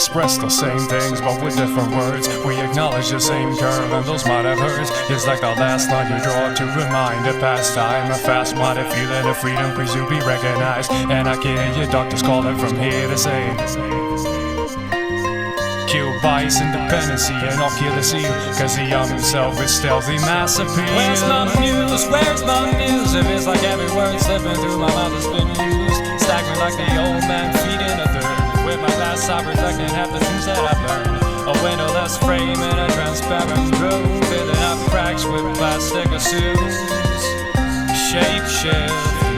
express the same things but with different words. We acknowledge the same curve and those might have hurts. Just like the last line you draw to remind a past time. A fast-minded feeling of freedom, please you be recognized. And I can hear your doctors calling from here to say, kill bias, independency, and I'll kill the seal. Cause the young himself is stealthy mass appeal. Where's my muse? Where's my muse? It feels like every word slipping through my mouth has been used. Stagnant like the old man feeding a third. With my glass I protecting half the things that I've learned. A windowless frame in a transparent room, filling up cracks with plastic assumes. Shape shift,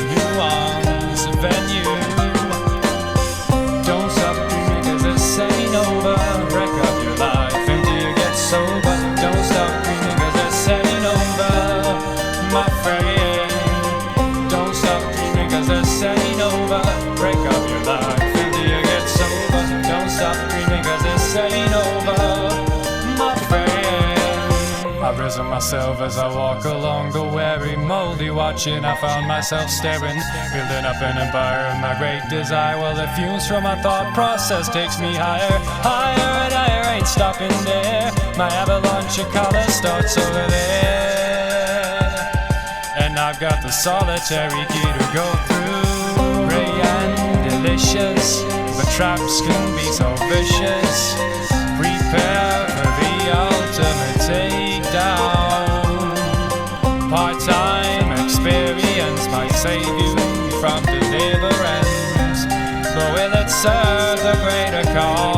nuance, venue. Don't stop dreaming cause this ain't over. Wreck up your life until you get sober. Don't stop dreaming cause this ain't over, my friend. Don't stop dreaming cause this ain't over. Break up your life until you get sober. Don't stop dreaming cause this ain't over, my friend. I've risen myself as I walk along the weary, moldy watching. I found myself staring, building up an empire of my great desire. Well, the fumes from my thought process takes me higher, higher and higher. Ain't stopping there. My avalanche of color starts over there, and I've got the solitary key to go through. Ray and delicious, but traps can be so vicious. Prepare for the ultimate takedown. Part-time experience might save you from deliverance, but will it serve the greater cause?